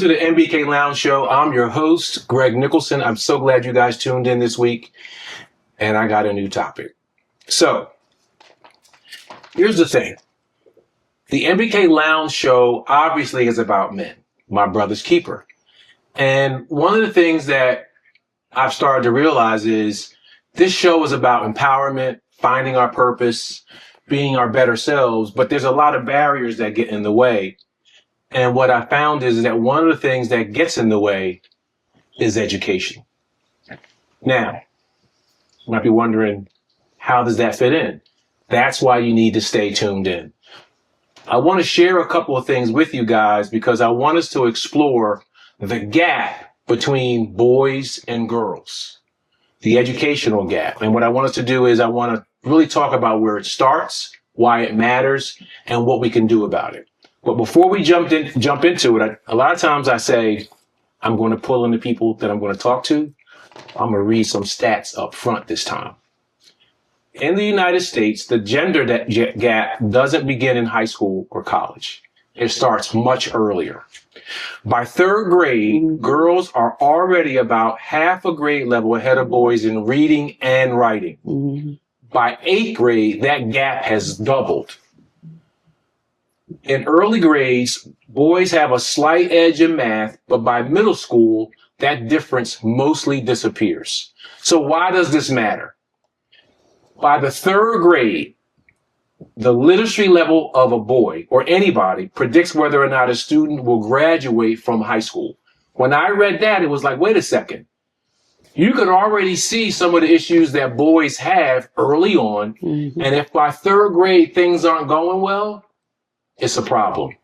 to the MBK Lounge Show. I'm your host, Greg Nicholson. I'm so glad you guys tuned in this week, and I got a new topic. So, here's the thing. The MBK Lounge Show obviously is about men, my brother's keeper. And one of the things that I've started to realize is this show is about empowerment, finding our purpose, being our better selves, but there's a lot of barriers that get in the way. And what I found is that one of the things that gets in the way is education. Now, you might be wondering, how does that fit in? That's why you need to stay tuned in. I want to share a couple of things with you guys because I want us to explore the gap between boys and girls, the educational gap. And what I want us to do is I want to really talk about where it starts, why it matters, and what we can do about it. But before we jump into it, a lot of times I say, I'm going to pull in the people that I'm going to talk to. I'm going to read some stats up front this time. In the United States, the gender gap doesn't begin in high school or college. It starts much earlier. By third grade, girls are already about half a grade level ahead of boys in reading and writing. Mm-hmm. By eighth grade, that gap has doubled. In early grades, boys have a slight edge in math, but by middle school, that difference mostly disappears. So why does this matter? By the third grade, the literacy level of a boy or anybody predicts whether or not a student will graduate from high school. When I read that, it was like, wait a second. You could already see some of the issues that boys have early on. Mm-hmm. And if by third grade things aren't going well, it's a problem.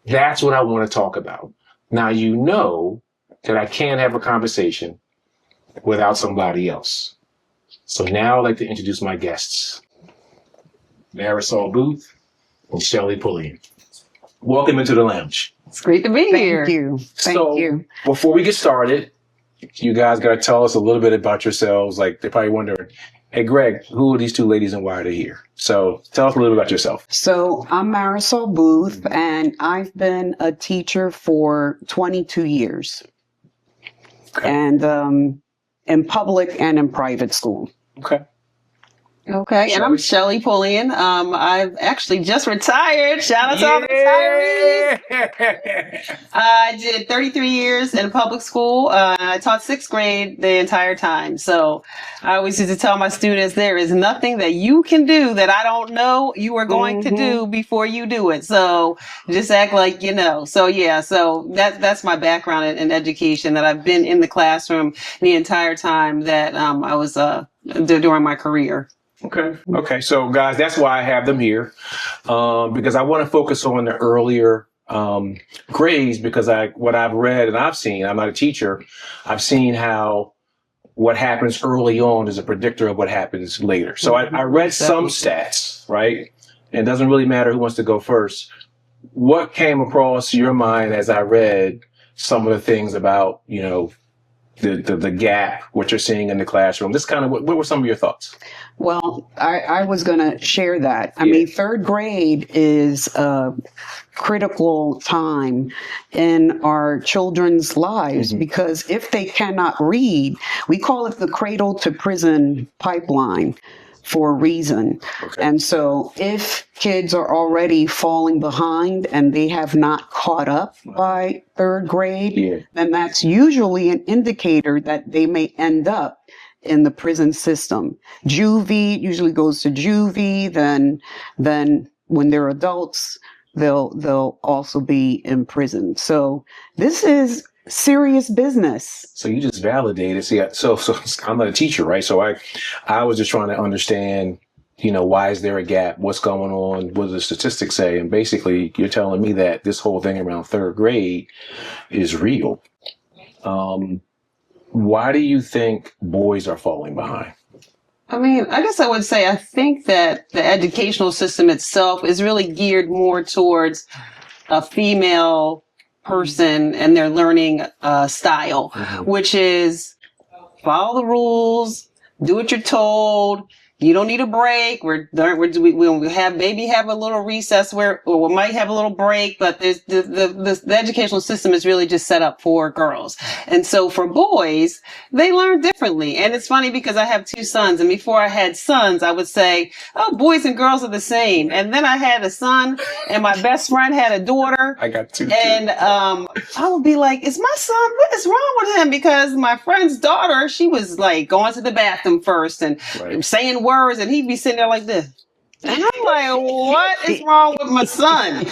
That's what I want to talk about. Now, you know that I can't have a conversation without somebody else. So now I'd like to introduce my guests, Marisol Booth and Shelly Pullian. Welcome into the lounge. It's great to be here. Thank you. Thank you. Before we get started, you guys got to tell us a little bit about yourselves. Like, they're probably wondering, hey, Greg, who are these two ladies and why are they here? So tell us a little bit about yourself. So I'm Marisol Booth, and I've been a teacher for 22 years. Okay. And in public and in private school. Okay. Okay, and I'm Shelly Pullian. I've actually just retired. Shout out to all the retirees. I did 33 years in public school. I taught sixth grade the entire time. So I always used to tell my students, there is nothing that you can do that I don't know you are going to do before you do it. So just act like you know. So yeah, so that's my background in education, that I've been in the classroom the entire time that I was during my career. Okay. So guys, that's why I have them here, because I want to focus on the earlier grades, because what I've read and I've seen, I'm not a teacher, I've seen how what happens early on is a predictor of what happens later. So I read some stats, right? And it doesn't really matter who wants to go first. What came across your mind as I read some of the things about, you know, the gap, what you're seeing in the classroom? This kind of, what were some of your thoughts? Well, I was going to share that. I mean, third grade is a critical time in our children's lives, because if they cannot read, we call it the cradle to prison pipeline for a reason. Okay. And so if kids are already falling behind and they have not caught up by third grade, then that's usually an indicator that they may end up in the prison system. Juvie usually goes to juvie, then when they're adults, they'll also be in prison. So this is serious business. So you just validated. See, so I'm not a teacher, right? So I was just trying to understand, you know, why is there a gap? What's going on? What do the statistics say? And basically, you're telling me that this whole thing around third grade is real. Why do you think boys are falling behind? I mean, I guess I would say I think that the educational system itself is really geared more towards a female person and their learning style, which is follow the rules, do what you're told, you don't need a break. We have maybe have a little recess or we might have a little break, but there's the educational system is really just set up for girls. And so for boys, they learn differently. And it's funny because I have two sons, and before I had sons, I would say, oh, boys and girls are the same. And then I had a son, and my best friend had a daughter. I got two. And I would be like, is my son, what is wrong with him? Because my friend's daughter, she was like going to the bathroom first and saying words, and he'd be sitting there like this. And I'm like, what is wrong with my son?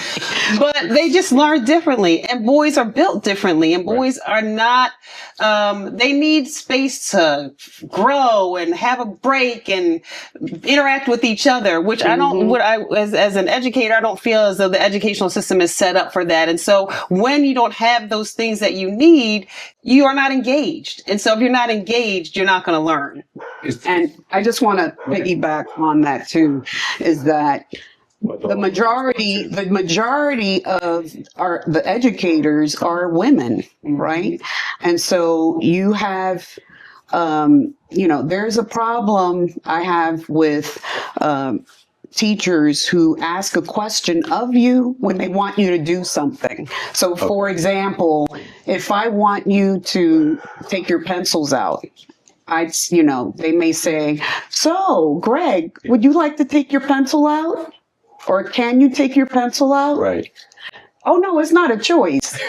But they just learn differently, and boys are built differently, and boys are not, they need space to grow and have a break and interact with each other, which I don't, as an educator, I don't feel as though the educational system is set up for that. And so when you don't have those things that you need, you are not engaged. And so if you're not engaged, you're not going to learn. And I just want to piggyback on that too, is that the majority of the educators are women, right? And so you have, there's a problem I have with teachers who ask a question of you when they want you to do something. So for example, if I want you to take your pencils out, they may say, so Greg, would you like to take your pencil out? Or can you take your pencil out? Right. Oh, no, it's not a choice.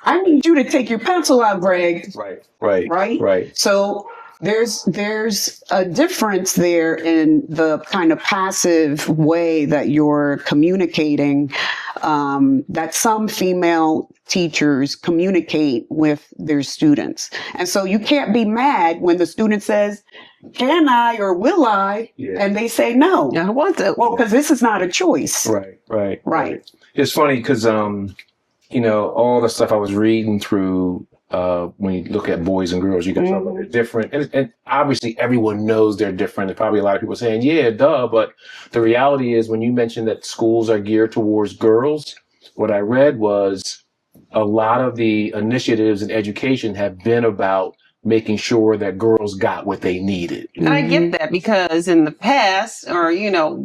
I need you to take your pencil out, Greg. Right. So there's a difference there in the kind of passive way that you're communicating, that some female teachers communicate with their students. And so you can't be mad when the student says, can I or will I? Yeah. And they say no. I want to. Well, because this is not a choice. Right. It's funny because, all the stuff I was reading through, when you look at boys and girls, you can tell that they're different. And obviously everyone knows they're different. There's probably a lot of people saying, yeah, duh. But the reality is when you mentioned that schools are geared towards girls, what I read was a lot of the initiatives in education have been about making sure that girls got what they needed. And I get that because in the past, or,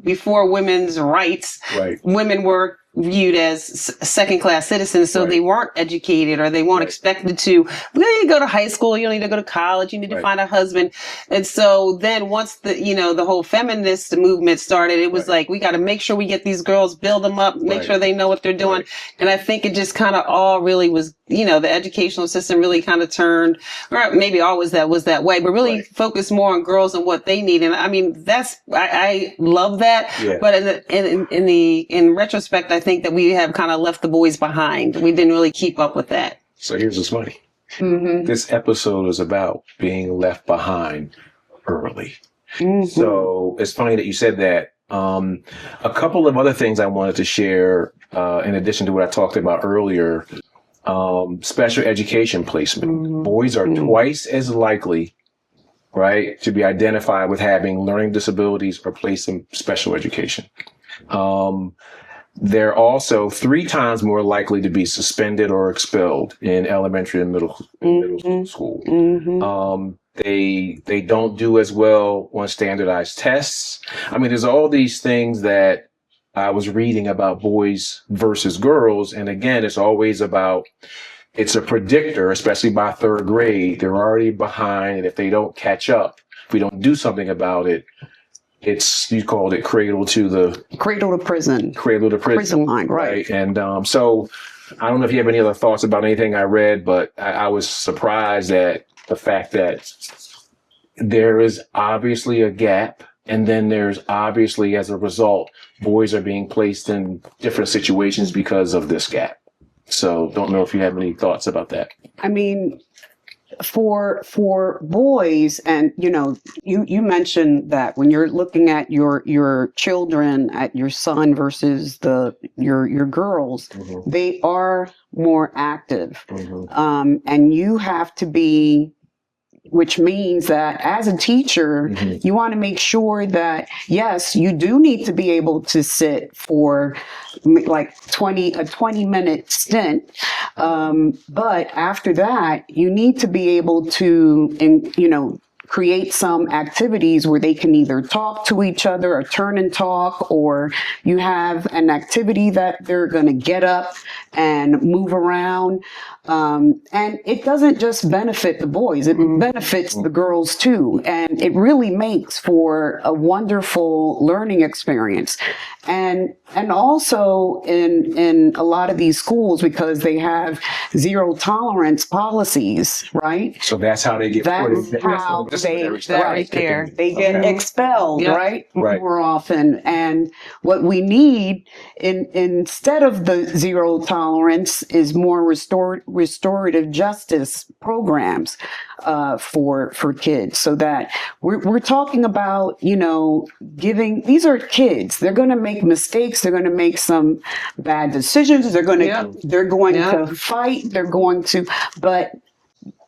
before women's rights, women were viewed as second-class citizens, so they weren't educated or they weren't expected to. Well, you go to high school, you don't need to go to college, you need to find a husband. And so then once the whole feminist movement started, it was like, we got to make sure we get these girls, build them up, make sure they know what they're doing. And I think it just kind of all really was, the educational system really kind of turned, or maybe always that was that way, but really focused more on girls and what they need. And I mean, I love that. Yeah. But in retrospect, I think that we have kind of left the boys behind. We didn't really keep up with that. So here's what's funny. This episode is about being left behind early. So it's funny that you said that. A couple of other things I wanted to share, in addition to what I talked about earlier, special education placement. Boys are twice as likely, to be identified with having learning disabilities or placed in special education. They're also 3 times more likely to be suspended or expelled in elementary and middle school. They don't do as well on standardized tests. I mean, there's all these things that I was reading about boys versus girls. And again, it's always about, it's a predictor, especially by 3rd grade. They're already behind. And if they don't catch up, if we don't do something about it, you called it cradle to prison. Cradle to prison line, right. And so I don't know if you have any other thoughts about anything I read, but I was surprised at the fact that there is obviously a gap. And then there's obviously, as a result, boys are being placed in different situations because of this gap. So don't know if you have any thoughts about that. I mean, for boys, and you mentioned that when you're looking at your children, at your son versus your girls, they are more active, and you have to be. Which means that as a teacher, you want to make sure that, yes, you do need to be able to sit for like a 20-minute stint. But after that, you need to be able to, create some activities where they can either talk to each other or turn and talk, or you have an activity that they're going to get up and move around. And it doesn't just benefit the boys, it benefits the girls too. And it really makes for a wonderful learning experience. And also in a lot of these schools, because they have zero tolerance policies, right? So that's how they get That's how they get expelled, right? Right. More often. And what we need instead of the zero tolerance is more restorative justice programs for kids, so that we're talking about, giving, these are kids, they're going to make mistakes, they're going to make some bad decisions, they're going to fight, but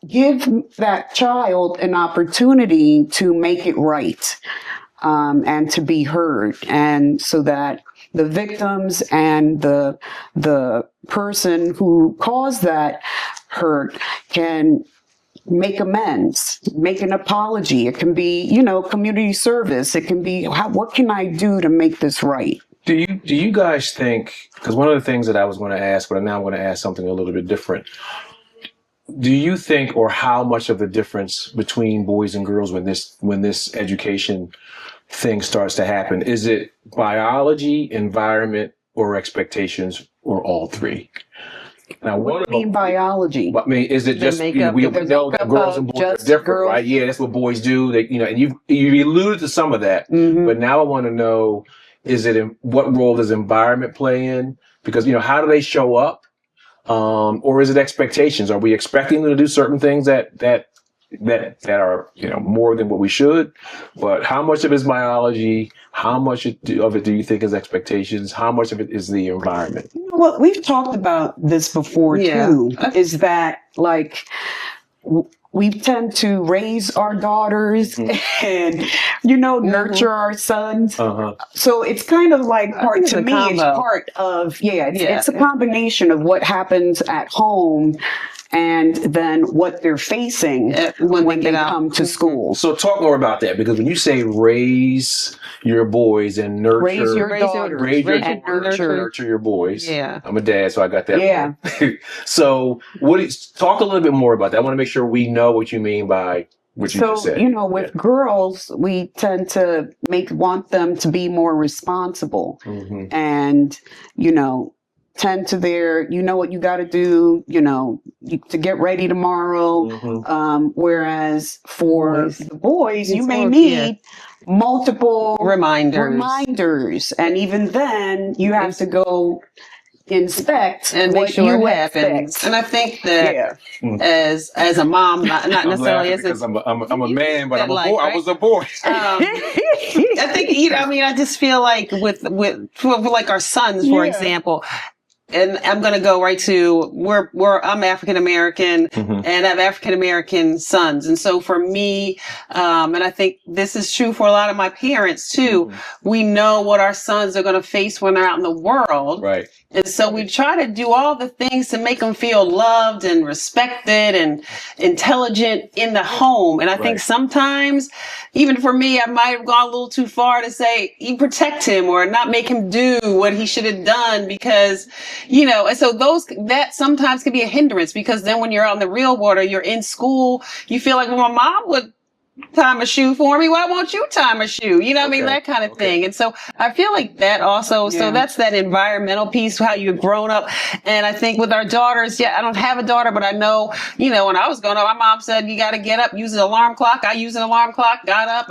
give that child an opportunity to make it right, and to be heard, and so that the victims and the person who caused that hurt can make amends, make an apology. It can be, community service. It can be, what can I do to make this right? Do you guys think, because one of the things that I was going to ask, but now I'm going to ask something a little bit different. Do you think, or how much of the difference between boys and girls when this education thing starts to happen? Is it biology, environment, or expectations, or all three? Now, what do you mean biology? I mean, is it just, we know that girls and boys are different, right? Yeah, that's what boys do. They, and you alluded to some of that, but now I want to know, what role does environment play in? Because, how do they show up? Or is it expectations? Are we expecting them to do certain things that are, more than what we should? But how much of it is biology? How much of it do you think is expectations? How much of it is the environment? Well, we've talked about this before too, is that we tend to raise our daughters and, nurture our sons. So it's kind of like it's part of, it's a combination of what happens at home and then what they're facing when they come to school. So talk more about that, because when you say raise your boys and nurture, raise your daughters, nurture your boys. Yeah, I'm a dad, so I got that. Yeah. So talk a little bit more about that. I want to make sure we know what you mean by what you just said. With girls, we tend to want them to be more responsible, and tend to what you got to do, to get ready tomorrow. Whereas for the boys, you may need multiple reminders. And even then you have to go inspect and make sure it happens. And I think that as a mom, not necessarily as I'm a man, but I'm a boy. Right? I was a boy. I think, I just feel like with like our sons, for example. And I'm going to go right to I'm African American and I have African American sons. And so for me, and I think this is true for a lot of my parents too, we know what our sons are going to face when they're out in the world. Right. And so we try to do all the things to make them feel loved and respected and intelligent in the home. And I think sometimes, even for me, I might have gone a little too far to say, you protect him or not make him do what he should have done because, and so that sometimes can be a hindrance, because then when you're out in the real water, you're in school, you feel like, well, my mom would time a shoe for me. Why won't you time a shoe? That kind of thing. And so I feel like that also, so that's that environmental piece, how you've grown up. And I think with our daughters, I don't have a daughter, but I know, when I was growing up, my mom said, you got to get up, use an alarm clock. I used an alarm clock, got up.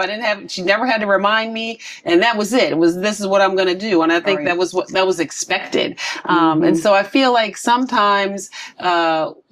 She never had to remind me. And that was it. This is what I'm going to do. And I think that was expected. And so I feel like sometimes,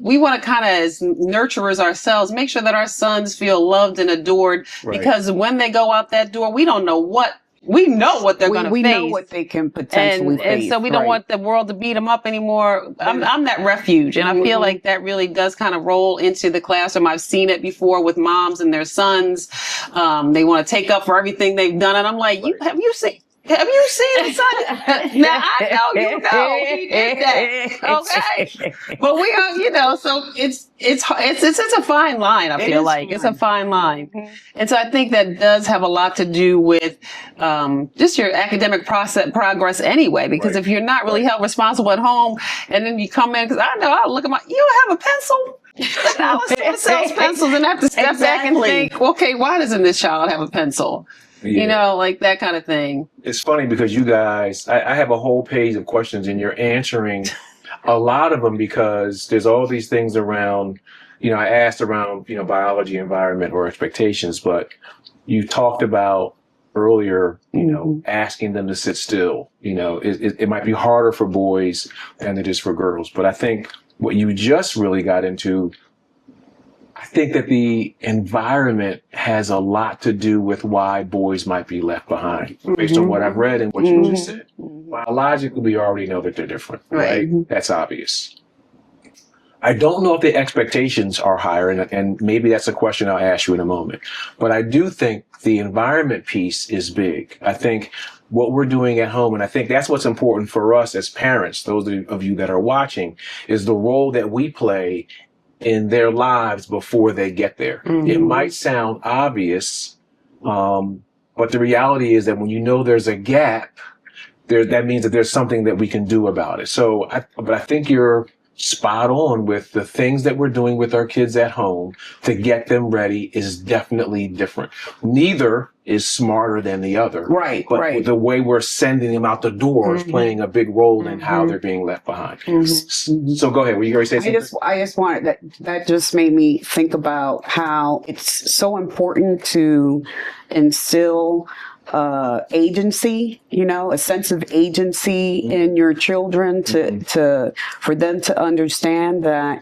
we want to kind of, as nurturers ourselves, make sure that our sons feel loved and adored, because when they go out that door, we don't know what they're going to face. We know what they can potentially face. And so we don't want the world to beat them up anymore. I'm that refuge. And I feel like that really does kind of roll into the classroom. I've seen it before with moms and their sons. They want to take up for everything they've done. And I'm like, have you seen? Have you seen his son? Now I know you know he did that. Okay, but we are, you know, so it's a fine line. I feel like it's a fine line, and so I think that does have a lot to do with just your academic progress anyway. Because if you're not really held responsible at home, and then you come in, because I know I look at you don't have a pencil. I was sells pencils and I have to step back and think, okay, why doesn't this child have a pencil? Yeah. You know, like that kind of thing. It's funny because you guys, I have a whole page of questions and you're answering a lot of them because there's all these things around, you know, I asked around, you know, biology, environment, or expectations, but you talked about earlier, you know, asking them to sit still. You know, it might be harder for boys than it is for girls, but I think what you just really got into, I think that the environment has a lot to do with why boys might be left behind, based on what I've read and what you just said. Biologically, we already know that they're different, right? That's obvious. I don't know if the expectations are higher, and maybe that's a question I'll ask you in a moment. But I do think the environment piece is big. I think what we're doing at home, and I think that's what's important for us as parents, those of you that are watching, is the role that we play in their lives before they get there. It might sound obvious, but the reality is that when you know there's a gap, that means that there's something that we can do about it. So, but I think you're spot on with the things that we're doing with our kids at home to get them ready is definitely different. Neither is smarter than the other. Right. But the way we're sending them out the door is playing a big role in how they're being left behind. So go ahead. Were you going to say something? I just wanted that just made me think about how it's so important to instill agency, you know, a sense of agency in your children for them to understand that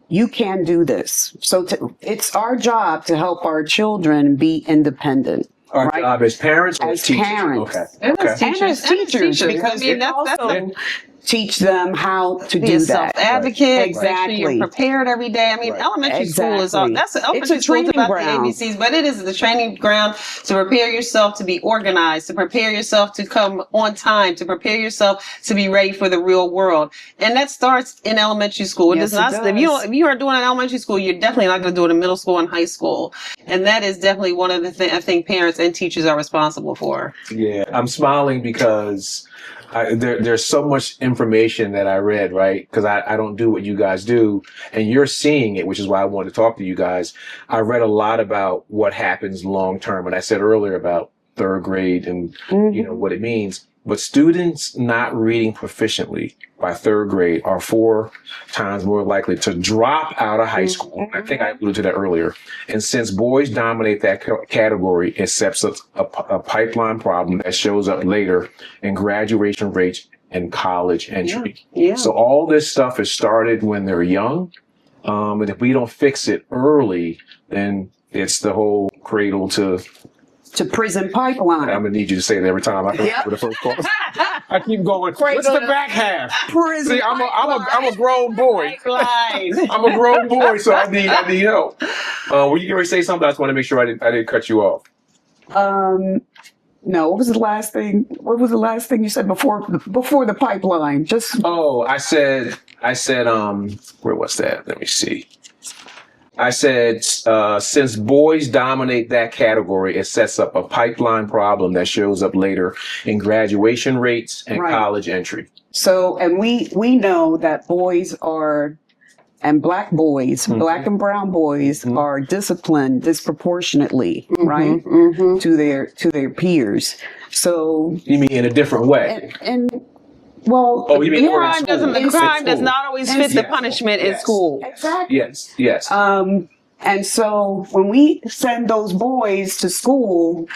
you can do this. So it's our job to help our children be independent. Our job as parents or as teachers? Parents. Okay. And as teachers, because that's teach them how to be do a that. Self-advocate. Exactly. Sure you're prepared every day. I mean, elementary school is elementary school is about the ABCs, but it is the training ground to prepare yourself to be organized, to prepare yourself to come on time, to prepare yourself to be ready for the real world. And that starts in elementary school. It does not. If you are doing it in elementary school, you're definitely not going to do it in middle school and high school. And that is definitely one of the things I think parents and teachers are responsible for. Yeah, I'm smiling because there's so much information that I read, right? Because I don't do what you guys do, and you're seeing it, which is why I wanted to talk to you guys. I read a lot about what happens long term, and I said earlier about third grade and you know what it means. But students not reading proficiently by third grade are 4 times more likely to drop out of high school. I think I alluded to that earlier. And since boys dominate that category, it sets up a pipeline problem that shows up later in graduation rates and college entry. So all this stuff is started when they're young. And if we don't fix it early, then it's the whole cradle to prison pipeline. I'm gonna need you to say it every time I come up with the first part. I keep going. What's the back half? Prison. See, I'm a grown boy. I'm a grown boy, so I need help. Were you going to say something? I just want to make sure I didn't cut you off. No. What was the last thing? What was the last thing you said before the pipeline? I said. Where was that? Let me see. I said, since boys dominate that category, it sets up a pipeline problem that shows up later in graduation rates and college entry. So, and we know that boys and black boys, black and brown boys are disciplined disproportionately, right? To their peers. So. You mean in a different way? Well, you mean the crime does not always fit the punishment in school. Exactly. Yes. And so when we send those boys to school,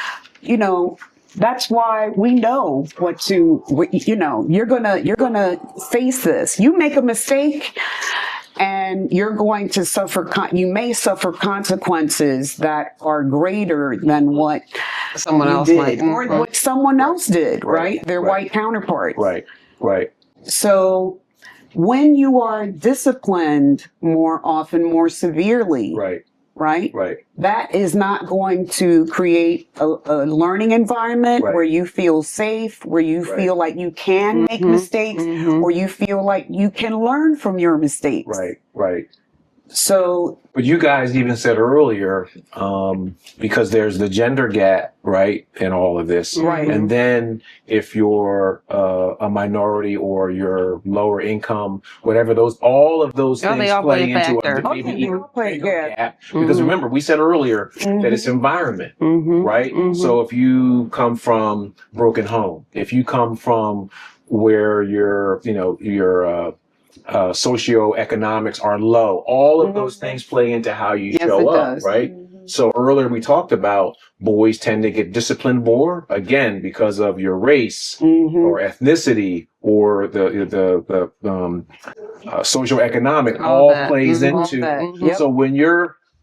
you know, that's why we know you're gonna face this. You make a mistake and you're going to you may suffer consequences that are greater than what someone else did, or what someone else did, right? Their white counterparts. Right. So when you are disciplined more often, more severely, right? Right. That is not going to create a learning environment Right. where you feel safe, where you Right. feel like you can make mistakes, or you feel like you can learn from your mistakes. Right. Right. So, But you guys even said earlier, because there's the gender gap, right, in all of this. Right. And then if you're a minority or you're lower income, whatever, all of those Oh, they things all play play a into factor. a maybe they even all play, bigger yeah. gap. Because remember, we said earlier that it's environment, right? So if you come from broken home, if you come from where your socioeconomics are low, all of those things play into how you Yes, show it up, does. right? So earlier we talked about boys tend to get disciplined more, again, because of your race or ethnicity or the socioeconomic All all that. plays All into. that. Yep.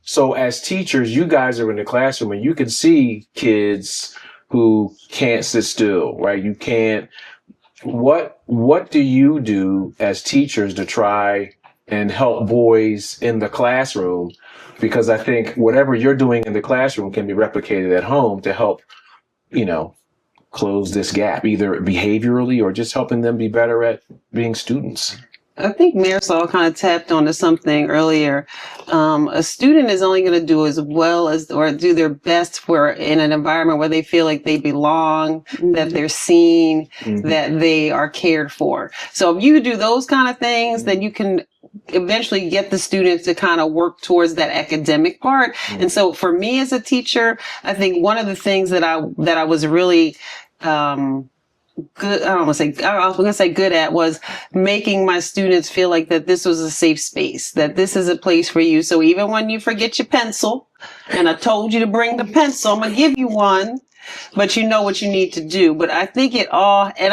So as teachers, you guys are in the classroom and you can see kids who can't sit still, right? You can't. What do you do as teachers to try and help boys in the classroom? Because I think whatever you're doing in the classroom can be replicated at home to help, close this gap, either behaviorally or just helping them be better at being students. I think Marisol kind of tapped onto something earlier. A student is only going to do as well as, or do their best for in an environment where they feel like they belong, that they're seen, that they are cared for. So if you do those kind of things, then you can eventually get the students to kind of work towards that academic part. And so for me as a teacher, I think one of the things that I was really, good, I was going to say good at, was making my students feel like that this was a safe space, that this is a place for you. So even when you forget your pencil and I told you to bring the pencil, I'm going to give you one, but you know what you need to do. But I think and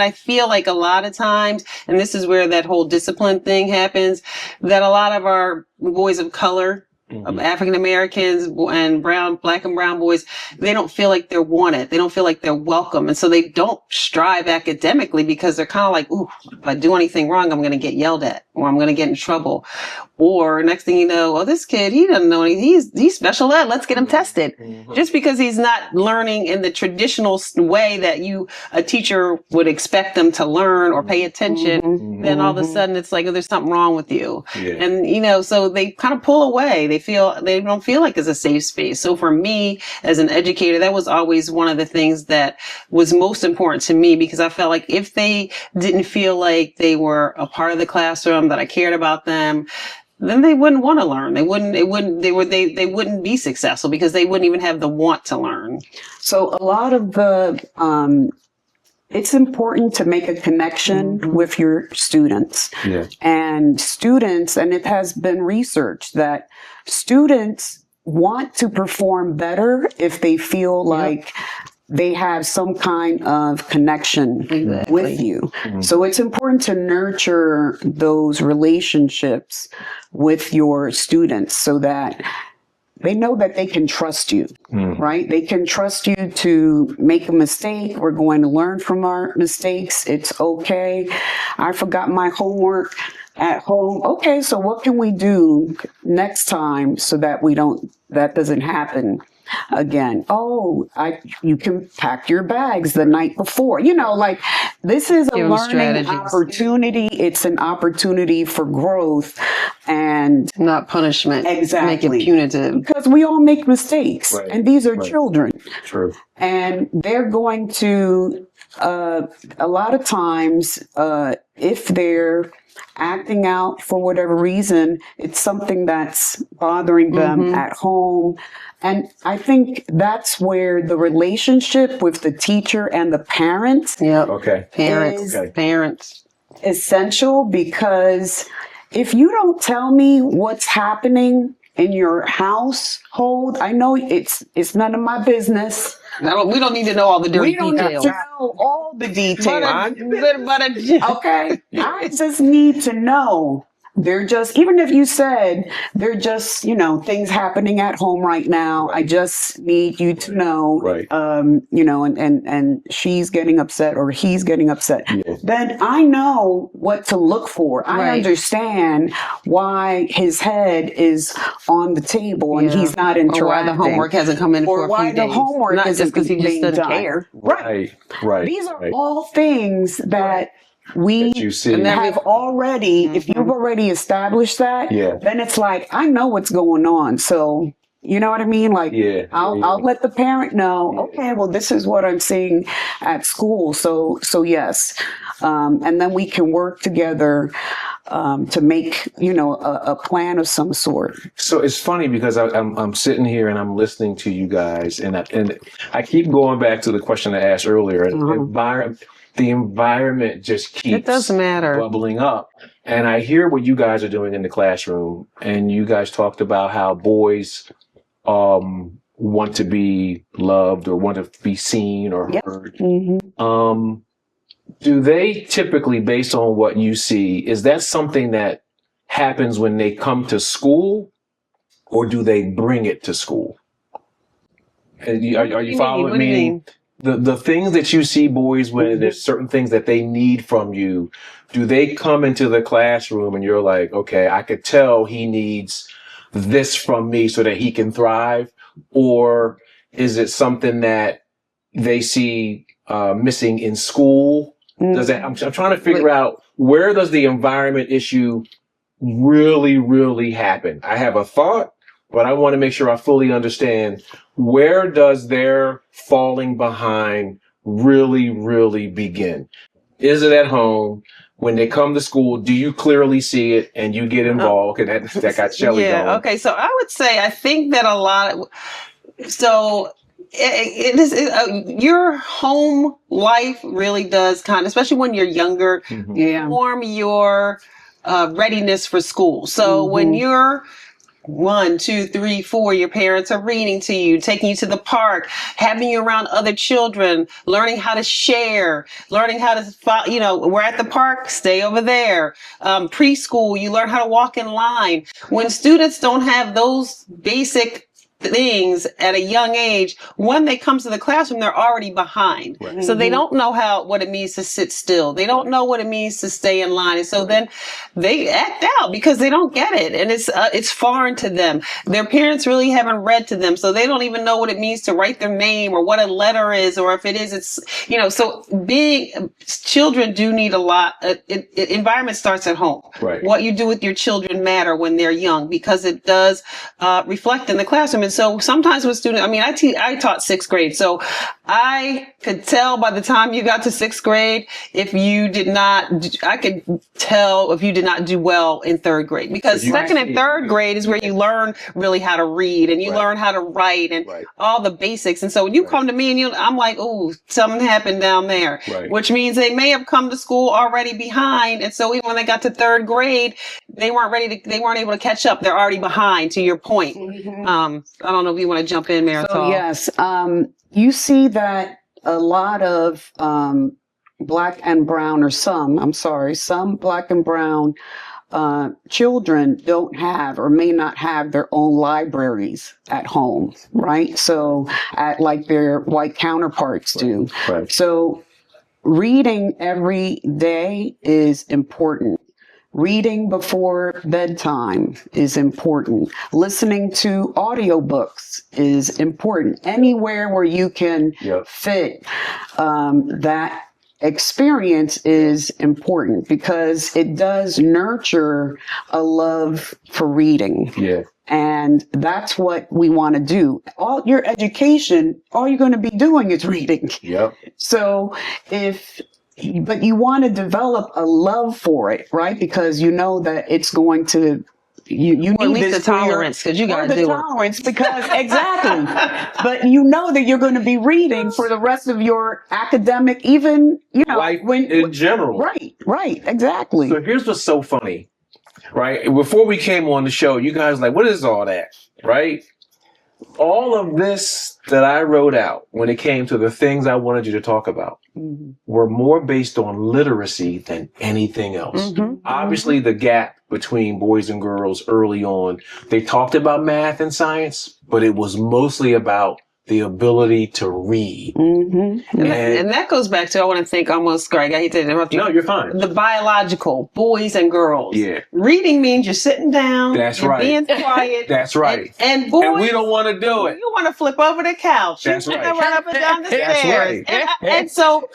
I feel like a lot of times, and this is where that whole discipline thing happens, that a lot of our boys of color, of African Americans and black and brown boys, they don't feel like they're wanted. They don't feel like they're welcome. And so they don't strive academically because they're kind of like, ooh, if I do anything wrong, I'm going to get yelled at or I'm going to get in trouble. Or next thing you know, oh, this kid, he doesn't know anything. He's special ed. Let's get him tested. Just because he's not learning in the traditional way that a teacher would expect them to learn or pay attention, then all of a sudden it's like, oh, there's something wrong with you. Yeah. And, so they kind of pull away. They don't feel like it's a safe space. So for me as an educator, that was always one of the things that was most important to me, because I felt like if they didn't feel like they were a part of the classroom, that I cared about them, then they wouldn't want to learn. They wouldn't be successful because they wouldn't even have the want to learn. So a lot of it's important to make a connection with your students. Yeah. And it has been researched that students want to perform better if they feel like they have some kind of connection with you. So it's important to nurture those relationships with your students so that they know that they can trust you, right? They can trust you to make a mistake. We're going to learn from our mistakes. It's okay. I forgot my homework at home. Okay, so what can we do next time so that that doesn't happen again? Oh, you can pack your bags the night before. This is a learning opportunity. It's an opportunity for growth and not punishment. Exactly. Make it punitive. Because we all make mistakes, and these are children. True. And they're going to, a lot of times, if they're acting out for whatever reason, it's something that's bothering them at home. And I think that's where the relationship with the teacher and the parents Parents. Essential, because if you don't tell me what's happening in your household, I know it's none of my business. We don't need to know all the dirty details. We don't need to know all the details. But okay, I just need to know they're just, even if you said they're just, things happening at home right now. I just need you to know, Right. and she's getting upset or he's getting upset. Yeah. Then I know what to look for. I Right. understand why his head is on the table and he's not interacting. Or why the homework hasn't come in for Or a why few days. the homework Not isn't just because he just being doesn't done. care. Right. Right. These are right. all things that we That you see. And then- have already, if you've already established that, Yeah. then it's like, I know what's going on. So, you know what I mean? Like, Yeah. I'll let the parent know, okay, well, this is what I'm seeing at school. So yes. And then we can work together to make, a plan of some sort. So it's funny because I'm sitting here and I'm listening to you guys, and I keep going back to the question I asked earlier. The environment just keeps It doesn't matter. bubbling up, and I hear what you guys are doing in the classroom. And you guys talked about how boys want to be loved or want to be seen or heard. Mm-hmm. Do they typically, based on what you see, is that something that happens when they come to school, or do they bring it to school? Are you following What do you me? mean? The things that you see boys when there's certain things that they need from you, do they come into the classroom and you're like, okay, I could tell he needs this from me so that he can thrive? Or is it something that they see missing in school? Does that, I'm trying to figure out, where does the environment issue really, really happen? I have a thought, but I want to make sure I fully understand, where does their falling behind really, really begin? Is it at home? When they come to school, do you clearly see it and you get involved? And that got Shelly going. Okay. So I would say, I think that a lot of, your home life really does especially when you're younger, form your readiness for school. So when you're 1, 2, 3, 4, your parents are reading to you, taking you to the park, having you around other children, learning how to share, learning how to, we're at the park, stay over there. Preschool, you learn how to walk in line. When students don't have those basic things at a young age, when they come to the classroom, they're already behind. Right. So they don't know what it means to sit still. They don't know what it means to stay in line. And so then they act out because they don't get it. And it's foreign to them. Their parents really haven't read to them. So they don't even know what it means to write their name or what a letter is, or if it is, it's, so children do need a lot. Environment starts at home. Right. What you do with your children matter when they're young, because it does reflect in the classroom. And so sometimes with students, I taught 6th grade. So I could tell by the time you got to 6th grade, I could tell if you did not do well in 3rd grade, because 2nd and 3rd grade is where you learn really how to read and you learn how to write and all the basics. And so when you come to me and I'm like, oh, something happened down there, which means they may have come to school already behind. And so even when they got to 3rd grade, they weren't able to catch up. They're already behind, to your point. I don't know if you want to jump in, Marisol. So yes, you see that a lot of black and brown, some black and brown children don't have or may not have their own libraries at home, right? So like their white counterparts do. Right. So reading every day is important. Reading before bedtime is important. Listening to audiobooks is important. Anywhere where you can fit that experience is important, because it does nurture a love for reading. Yeah. And that's what we want to do. All your education, all you're going to be doing is reading. Yep. So but you want to develop a love for it, right? Because you know that it's going to, you need at least this the tolerance, because you got to do it. Tolerance, because exactly. But you know that you're going to be reading for the rest of your academic, even life in general. Right, exactly. So here's what's so funny, right? Before we came on the show, you guys were like, what is all that, right? all of this that I wrote out when it came to the things I wanted you to talk about were more based on literacy than anything else. Obviously, the gap between boys and girls early on, they talked about math and science, but it was mostly about the ability to read. And that goes back to, I want to think almost, Greg, I hate to interrupt you. No, you're fine. The biological, boys and girls. Yeah. Reading means you're sitting down. That's you're right. being quiet. That's right. And boys. And we don't want to do it. You want to flip over the couch. That's you right. run up and down the That's stairs. right. And so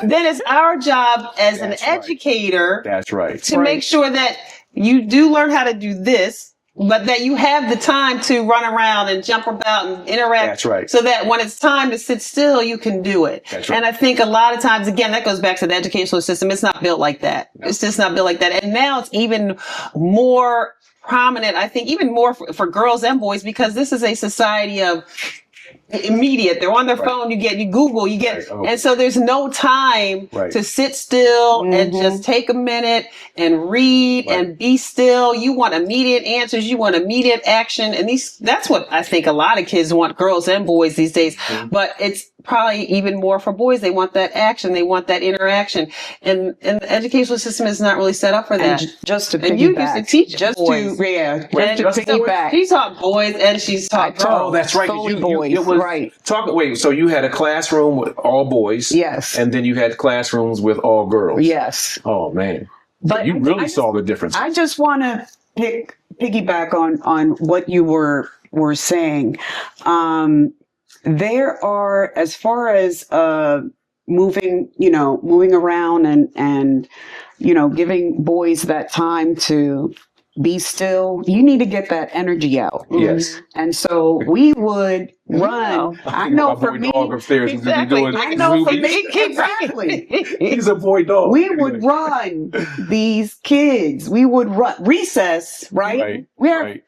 then it's our job as That's an educator That's right. to make sure that you do learn how to do this, but that you have the time to run around and jump about and interact. That's right. So that when it's time to sit still, you can do it. That's right. And I think a lot of times, again, that goes back to the educational system. It's not built like that. No. It's just not built like that. And now it's even more prominent, I think, even more for girls and boys, because this is a society of immediate. They're on their phone. You Google, you get, and so there's no time to sit still and just take a minute and read and be still. You want immediate answers. You want immediate action. And that's what I think a lot of kids want, girls and boys these days, but it's probably even more for boys. They want that action. They want that interaction. And the educational system is not really set up for that. And just to and you used piggyback, to teach just boys. to And just to piggyback. she taught boys and she's taught girls. Oh, that's right. Solely boys, right. Wait, so you had a classroom with all boys. Yes. And then you had classrooms with all girls. Yes. Oh, man. But you really saw the difference. I just want to piggyback on what you were saying. There are, as far as moving around and giving boys that time to be still, you need to get that energy out. Yes. And so we would run. I know for me, Exactly. I know for me, exactly. He's a boy dog. We would run these kids. We would run recess, right? We have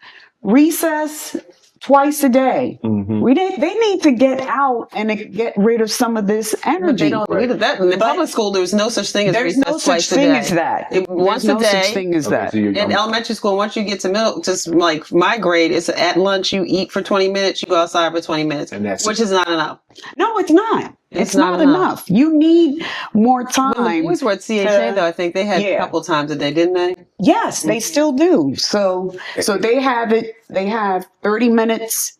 recess twice a day. They need to get out and get rid of some of this energy. They don't read that. In the public school, there's no such thing as there's recess no such twice thing a day. as that. Once There's a no day. such thing as that. So In elementary school, once you get to middle, just like my grade, it's at lunch, you eat for 20 minutes, you go outside for 20 minutes, And that's which is not enough. No, it's not. It's It's not not enough. enough. You need more When the time. boys were at CHA, though, I think they had a couple times a day, didn't they? Yes, they still do. So they have it. They have 30 minutes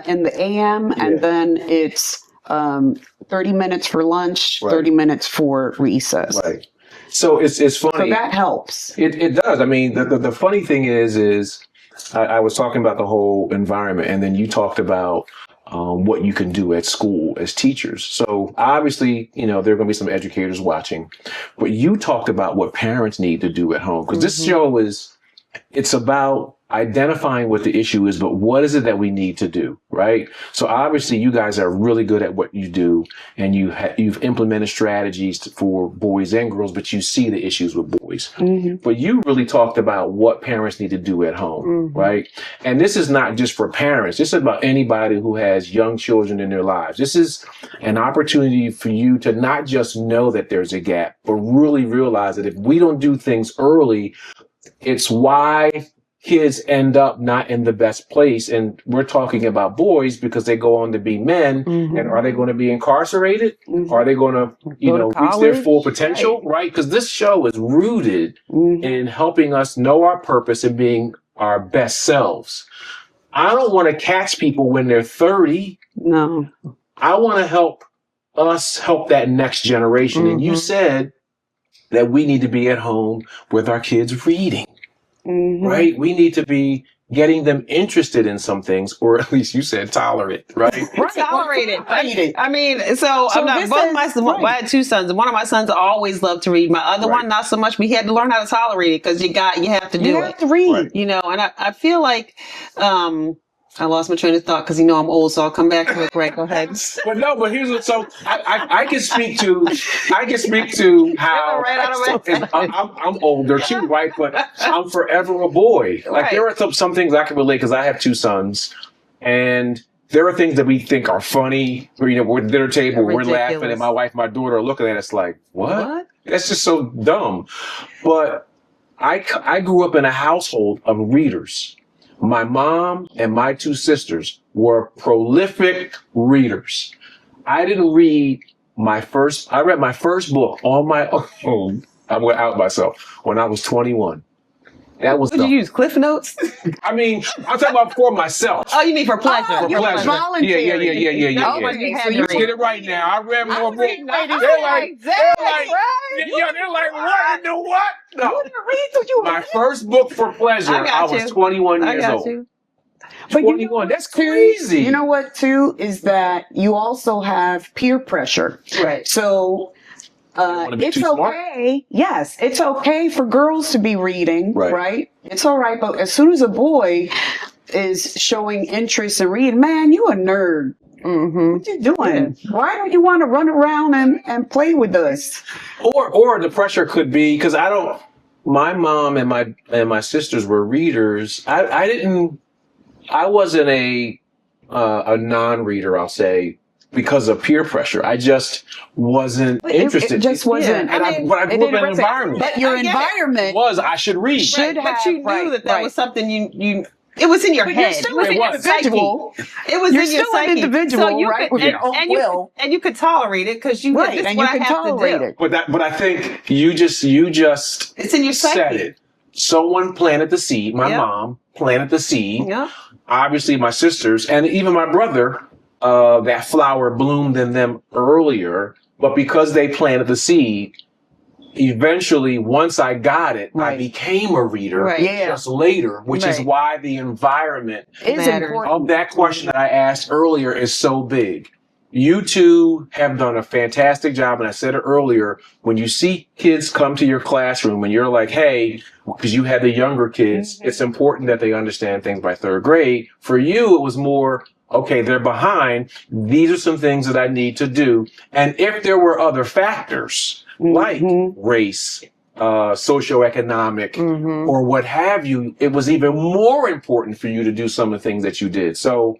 in the AM, and then it's 30 minutes for lunch, 30 minutes for recess. Right. So it's funny. So that helps. It does. I mean, the funny thing is I was talking about the whole environment, and then you talked about what you can do at school as teachers. So obviously, there are going to be some educators watching, but you talked about what parents need to do at home, because this show it's about identifying what the issue is, but what is it that we need to do, right? So obviously you guys are really good at what you do, and you've implemented strategies for boys and girls, but you see the issues with boys. But you really talked about what parents need to do at home, right? And this is not just for parents. This is about anybody who has young children in their lives. This is an opportunity for you to not just know that there's a gap, but really realize that if we don't do things early, it's why kids end up not in the best place. And we're talking about boys because they go on to be men. And are they going to be incarcerated? Are they going to, reach their full potential? Right? Because this show is rooted in helping us know our purpose and being our best selves. I don't want to catch people when they're 30. No. I want to help us help that next generation. And you said that we need to be at home with our kids reading. Right? We need to be getting them interested in some things, or at least you said tolerant, right? Tolerate it. I mean, so I'm not, both my sons, I had two sons, and one of my sons always loved to read. My other one, not so much. We had to learn how to tolerate it because you have to do it. You have to read. And I feel like, I lost my train of thought because I'm old, so I'll come back to it. Greg, go ahead. But here's what. So I can speak to how I'm older too, right? But I'm forever a boy. Like there are some things I can relate because I have two sons, and there are things that we think are funny. Or, we're at the dinner table, we're laughing, and my wife, my daughter are looking at us like, "What? That's just so dumb." But I grew up in a household of readers. My mom and my two sisters were prolific readers. I read my first book on my own. I'm going to out myself when I was 21. That was Would you use Cliff Notes? I mean, I'm talking about for myself. Oh, you mean for pleasure? Oh, For pleasure. volunteering. Yeah. Oh, but you had to Let's get read. it right now. I read more books. They're They're like, what in the what? No. My first book for pleasure, I was 21 I years got old. you. But 21. That's crazy. You know what, too, is that you also have peer pressure. Right. So wanna be it's too smart? okay. Yes, it's okay for girls to be reading, Right. right? It's all right. But as soon as a boy is showing interest in reading, man, you a nerd. Mm-hmm. What you doing? Why don't you want to run around and play with us? Or the pressure could be because my mom and my sisters were readers. I wasn't a non-reader, I'll say, because of peer pressure. I just wasn't interested. It just wasn't. And I grew up in an environment. But your I get it. environment I should read. should But have. you knew right, that right. was something you. It was in your But you're head. still It was an in your individual. psyche. It was You're in your still an psyche. individual, so you right, could, with your own will. and you could tolerate it because you. Right, This is and what you I can have tolerate to do. it. But I think you just It's in your psyche. said it. Someone planted the seed. My Yep. mom planted the seed. Yeah. Obviously, my sisters and even my brother, that flower bloomed in them earlier. But because they planted the seed, eventually, once I got it, I Right. became a reader Right. Yeah. just later, which is Right. why the environment It's matters. important. of that question that I asked earlier is so big. You two have done a fantastic job. And I said it earlier, when you see kids come to your classroom and you're like, hey, because you had the younger kids, it's important that they understand things by third grade. For you, it was more, okay, they're behind. These are some things that I need to do. And if there were other factors like race, socioeconomic, Mm-hmm. or what have you, it was even more important for you to do some of the things that you did. So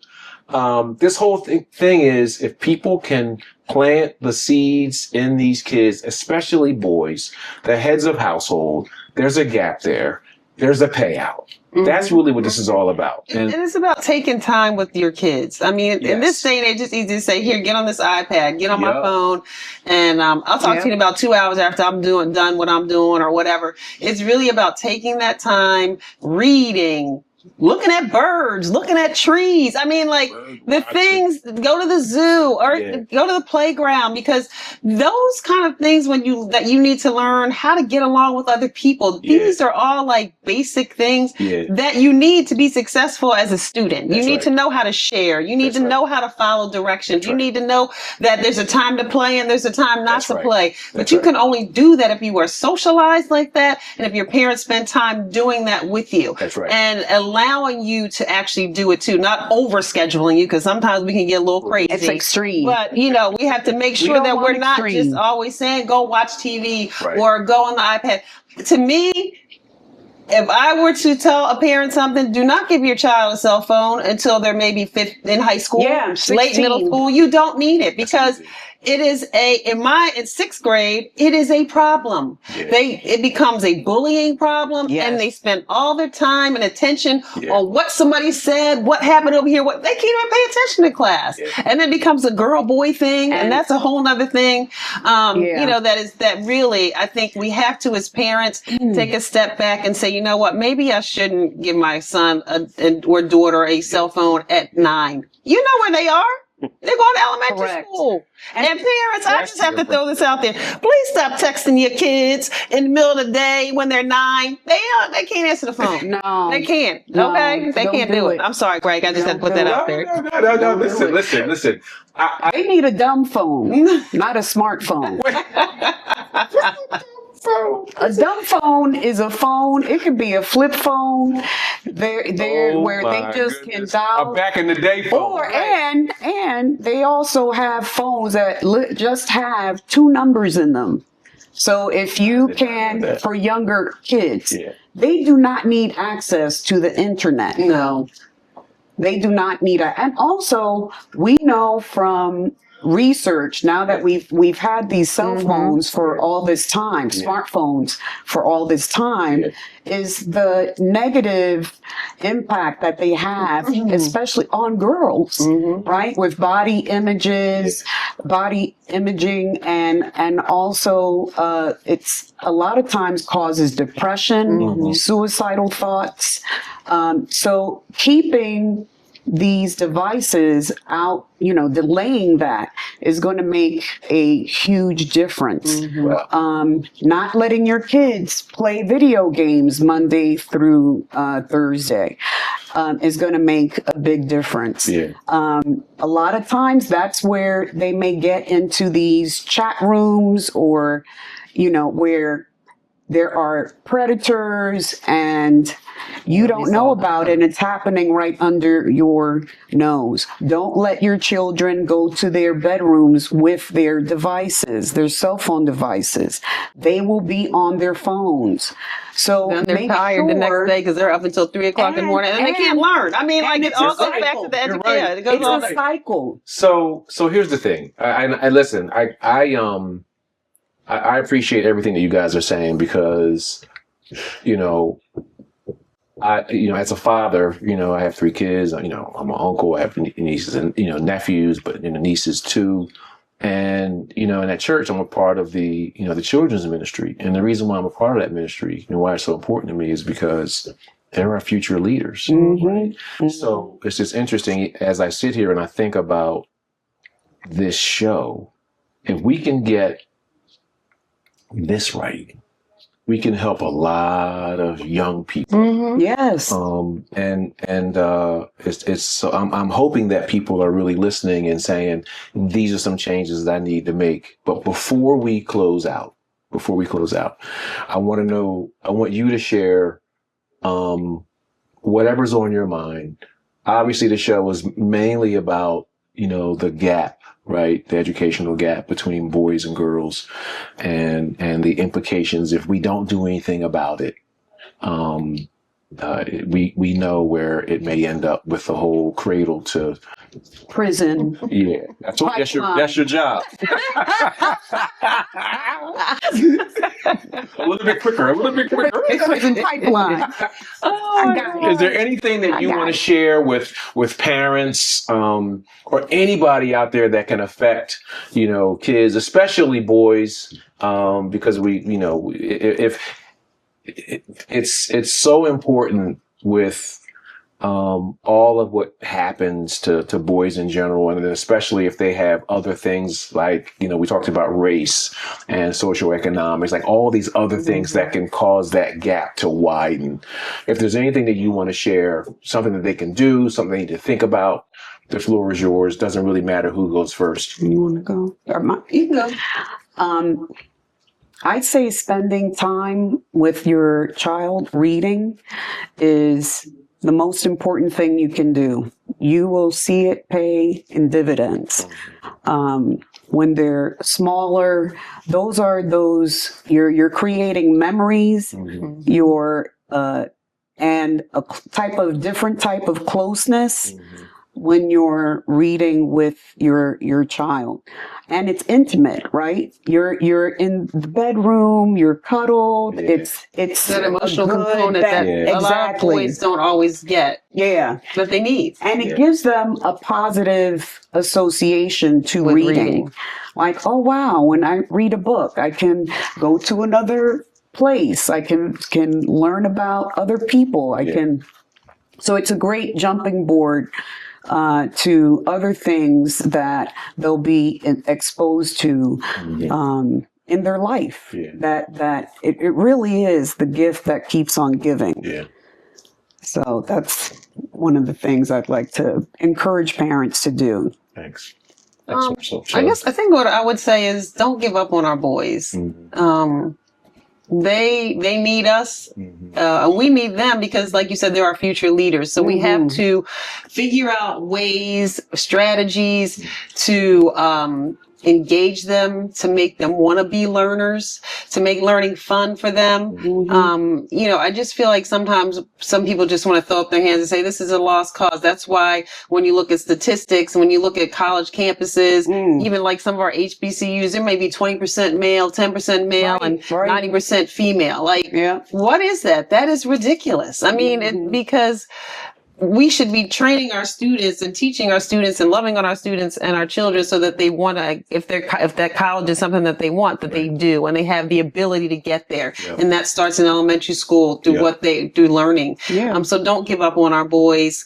this whole thing is, if people can plant the seeds in these kids, especially boys, the heads of household, there's a gap there. There's a payout. That's really what this is all about. And it's about taking time with your kids. I mean, in this Yes. day and age, it's easy to say, here, get on this iPad, get on my Yep. phone, and I'll talk to you in about 2 hours after I'm done what I'm doing or whatever. It's really about taking that time, reading, looking at birds, looking at trees. I mean, like the things, go to the zoo or go to the playground, because those kind of things that you need to learn how to get along with other people. These are all like basic things that you need to be successful as a student. You need to know how to share. You need to know how to follow directions. You need to know that there's a time to play and there's a time not to play. But you can only do that if you are socialized like that and if your parents spend time doing that with you. That's right. And allowing you to actually do it too, not over scheduling you, because sometimes we can get a little crazy. It's extreme. But, we have to make sure don't that want we're not extreme. just always saying, go watch TV or go on the iPad. To me, if I were to tell a parent something, do not give your child a cell phone until they're maybe in high school, late 16. middle school. You don't need it because it is in sixth grade, it is a problem. It becomes a bullying problem, and they spend all their time and attention on what somebody said, what happened over here, what they can't even pay attention to class. And then it becomes a girl boy thing, and that's a whole nother thing. That really, I think we have to, as parents, take a step back and say, you know what, maybe I shouldn't give my son or daughter a cell phone at 9. You know where they are. They're going to elementary school. And parents, I just have to throw this out there. Please stop texting your kids in the middle of the day when they're 9. They can't answer the phone. No. They can't. No, Okay? They don't can't do it. I'm sorry, Greg. I just had to put that out there. No. Listen. They need a dumb phone, not a smartphone. A dumb phone is a phone. It could be a flip phone. They're where they just can dial. A back in the day phone. And they also have phones that just have 2 numbers in them. So if you can, for younger kids, they do not need access to the internet. No. They do not need it. And also, we know from research, now that we've had these cell phones for all this time, smartphones for all this time, is the negative impact that they have, especially on girls, right? With body images, body imaging, and also it's a lot of times causes depression, suicidal thoughts. So keeping these devices out, delaying that is going to make a huge difference. Not letting your kids play video games Monday through Thursday is going to make a big difference. A lot of times that's where they may get into these chat rooms or, where there are predators and you don't know about it and it's happening right under your nose. Don't let your children go to their bedrooms with their devices, their cell phone devices. They will be on their phones. So then they're tired the next day because they're up until 3 o'clock in the morning and they can't learn. I mean, it all goes back to the education. It goes it's a cycle. So here's the thing. I listen. I appreciate everything that you guys are saying because, as a father, I have 3 kids. I'm an uncle. I have nieces and nephews, but nieces too. And in that church, I'm a part of the the children's ministry. And the reason why I'm a part of that ministry and why it's so important to me is because they're our future leaders. Right? So it's just interesting as I sit here and I think about this show. If we can get this right, we can help a lot of young people. Yes. It's so I'm hoping that people are really listening and saying these are some changes that I need to make. But before we close out, I want you to share whatever's on your mind. Obviously the show is mainly about the gap, right? The educational gap between boys and girls and the implications if we don't do anything about it. We know where it may end up with the whole cradle to prison. Yeah. That's your job. A little bit quicker. Prison pipeline. Is there anything that you want to share with parents or anybody out there that can affect kids, especially boys, because if it's so important with all of what happens to boys in general, and especially if they have other things like, we talked about race and social economics, like all these other things that can cause that gap to widen. If there's anything that you want to share, something that they can do, something they need to think about, the floor is yours. Doesn't really matter who goes first. You want to go? You can go. I'd say spending time with your child reading is the most important thing you can do. You will see it pay in dividends. When they're smaller, you're creating memories, and a different type of closeness when you're reading with your child. And it's intimate, right? You're in the bedroom, you're cuddled. Yeah. It's that emotional component that a lot of boys don't always get. Yeah. That they need. And it gives them a positive association to reading. Like, oh wow, when I read a book, I can go to another place. I can learn about other people. So it's a great jumping board to other things that they'll be exposed to in their life. That it really is the gift that keeps on giving. So that's one of the things I'd like to encourage parents to do. Thanks. I think what I would say is don't give up on our boys. They need us, and we need them because, like you said, they're our future leaders. So we have to figure out ways, strategies to engage them, to make them want to be learners, to make learning fun for them. You know, I just feel like sometimes some people just want to throw up their hands and say, this is a lost cause. That's why when you look at statistics, when you look at college campuses, even like some of our HBCUs, there may be 20% male, 10% male, and 90% female. Like, what is that? That is ridiculous. I mean, because we should be training our students and teaching our students and loving on our students and our children so that they want to, if that college is something that they want, that they do, and they have the ability to get there. And that starts in elementary school through what they do learning. So don't give up on our boys.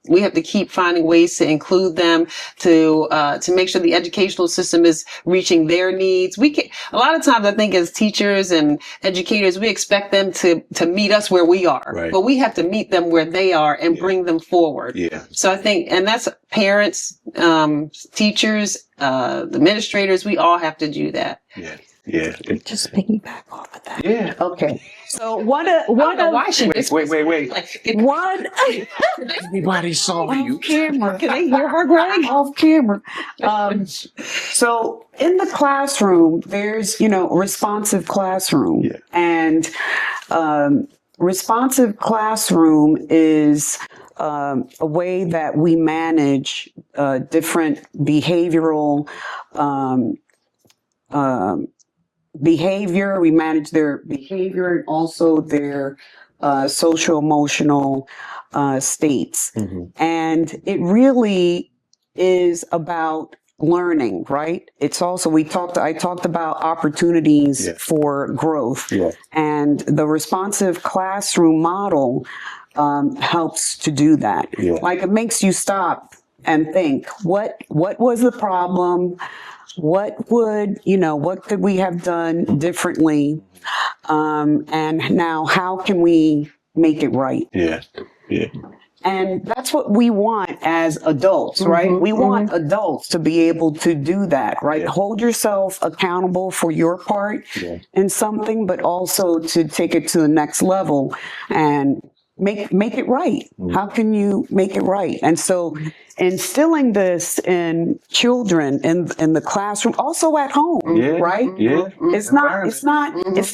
We have to keep finding ways to include them, to make sure the educational system is reaching their needs. A lot of times I think as teachers and educators, we expect them to meet us where we are, but we have to meet them where they are and bring them forward. So I think, and that's parents, teachers, administrators, we all have to do that. Just piggyback off of that. Okay. So why should Wait. One. Everybody saw you. Off camera. Can they hear her, Greg? Off camera. So in the classroom, there's, responsive classroom. And responsive classroom is a way that we manage different behavioral behavior. We manage their behavior and also their social emotional states. And it really is about learning, right? It's also, I talked about opportunities for growth. And the responsive classroom model helps to do that. Like, it makes you stop and think, what was the problem? What could we have done differently? And now how can we make it right? And that's what we want as adults, right? We want adults to be able to do that, right? Hold yourself accountable for your part in something, but also to take it to the next level and make it right. How can you make it right? And so instilling this in children in the classroom, also at home, right? It's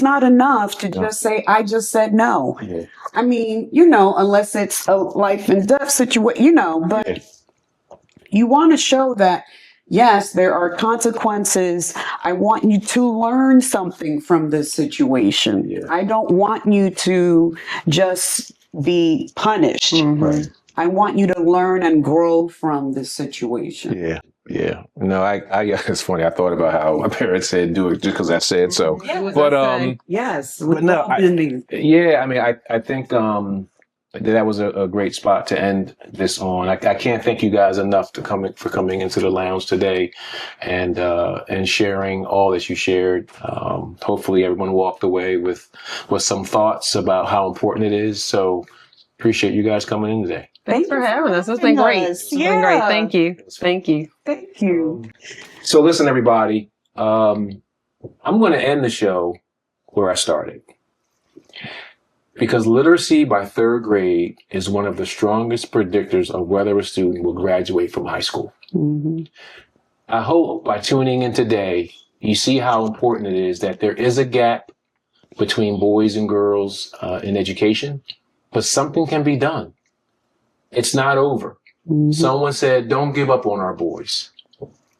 not enough to just say, I just said no. I mean, unless it's a life and death situation, but you want to show that, yes, there are consequences. I want you to learn something from this situation. I don't want you to just be punished. I want you to learn and grow from this situation. No, I it's funny. I thought about how my parents said do it just because I said so. But yes, but no, I mean, I think that was a great spot to end this on. I can't thank you guys enough for coming into the lounge today and sharing all that you shared. Hopefully everyone walked away with some thoughts about how important it is. So appreciate you guys coming in today. Thanks for having us. It's been great. It's been great. Thank you. Thank you. So listen, everybody, I'm going to end the show where I started. Because literacy by third grade is one of the strongest predictors of whether a student will graduate from high school. I hope by tuning in today, you see how important it is that there is a gap between boys and girls in education, but something can be done. It's not over. Someone said, don't give up on our boys.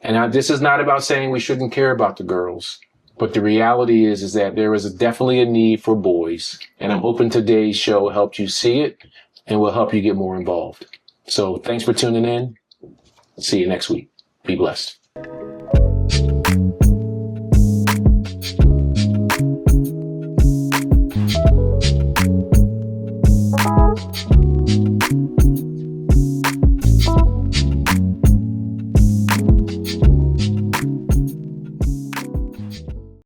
And this is not about saying we shouldn't care about the girls. But the reality is that there is definitely a need for boys. And I'm hoping today's show helped you see it and will help you get more involved. So thanks for tuning in. See you next week. Be blessed.